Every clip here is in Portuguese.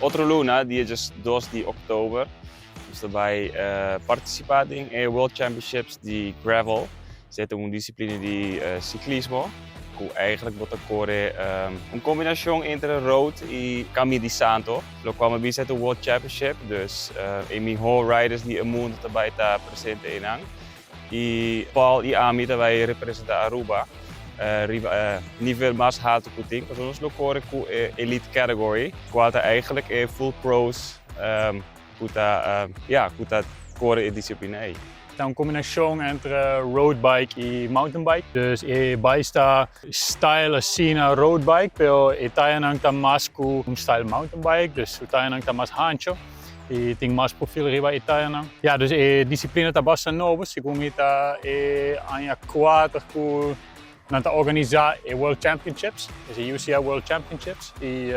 outra luna, dia 2 de oktober. Dus daarbij participando em World Championships de Gravel. Zit een discipline de ciclismo. Que eigenlijk wordt een combinatie entre road e caminda. Lo kwam bij de World Championship, dus in mihornan riders die een mundo daarbij ta presente in ang. E Paul e Ami daarbij representa aruba. Riba nível mais alto que tem, mas nós não corre com elite category, quando eigenlijk full pros, kuta corre in discipline. É uma combinação entre road bike e mountain bike. Dus bij sta style asina road bike, pero itayanang tamas com style mountain bike, dus itayanang tamas hancho. E tem mais perfil riba itayanang. Ja, dus discipline ta basta novo, segundo ita anja 4 com nanta organizar World Championships, dus UCI World Championships. E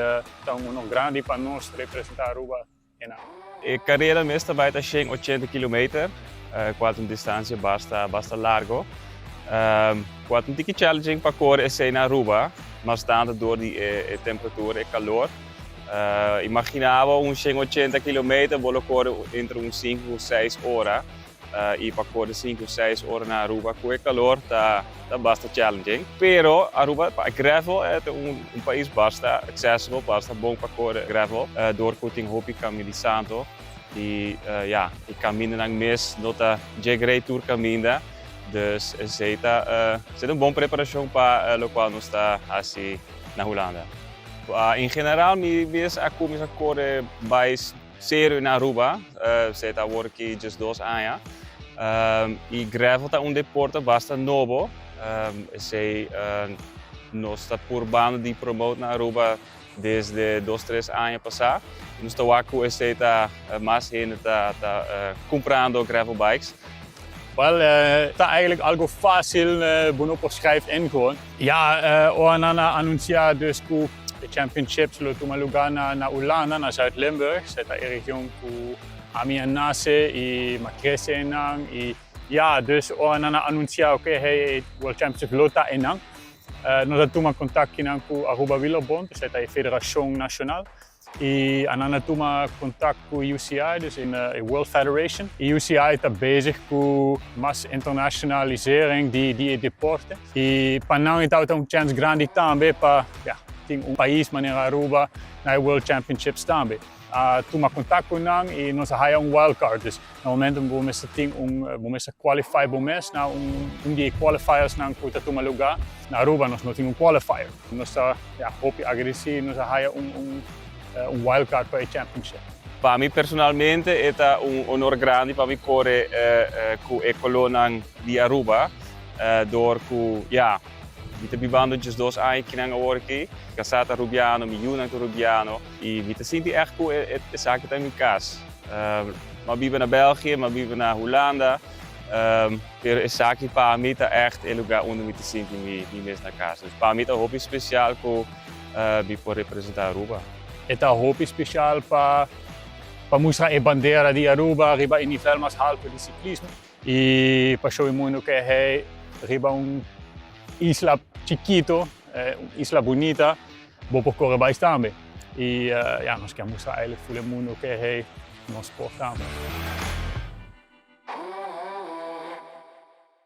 tá um grande para nós representar Aruba. A carreira mesmo vai estar 80 km. Quanto distância basta largo. Quanto um challenging para correr é na Aruba, mas tanto door die temperatura e calor. Imaginava 80 km, vou correr entre 5 ou 6 horas. E para correr 5 ou 6 horas na Aruba, com o calor tá basta challenging. Pero Aruba, para gravel é país basta acessível, basta bom para correr gravel. Door que tem hobby caminda. E caminda nang mes nota J-Grade Tour caminda, dus zit een boa preparação para o qual nós está assim na Hulanda. Em geral, mis começa a correr mais sério na Aruba, zit a work aqui just 2 anos. E gravel é deporte bastante novo, nós está urbano de promote na Aruba desde 2-3 anos passados. Nós estamos mais gente comprando gravel bikes. Está eigenlijk algo fácil, bueno, por schrijft in gewoon. Ja, Ornana anuncia dus que de championships lo toma lugar na Hulanda, na Zuid-Limburg. Zit a região que a minha nasce e ma cresce in ang. E ja, dus Ornana anuncia que hey World Championship lota in ang. Nós toma contato com a Aruba Wielerbond, dus é a Federação Nacional. E anana toma contato com o UCI, dus in World Federation. E UCI está bezig com mais internacionalisering de deporte. E para não então tem chance grande também para ter país maneira Aruba na World Championships também. Toma contato com nós e nós há wildcard. Dus normalmente vamos ter qualify bomes na de qualifiers na que toma lugar. Na Aruba nós não temos qualifier. Nós está hope agressivo, nós há wildcard para o championship. Para mim personalmente é honor grande para mim correr com a coluna de Aruba, door que vita bibando just 2 anos que não agora aqui, casata rubiano, mihornan rubiano e vita sinti echt que é zaken tem em casa. Maar vive na België, maar vive na Hulanda. Pero é zaken para mim tá echt é lugar onde me sinto me mesmo na casa. Para mim é hobby especial que me por representar Aruba. É um hobby especial para mostrar a bandeira de Aruba riba em nível mais alto de ciclismo e para show o mundo que é riba isla chiquito, isla bonita, vou por correr mais também. E nós queremos mostrar ele para o mundo que é nosso sport também.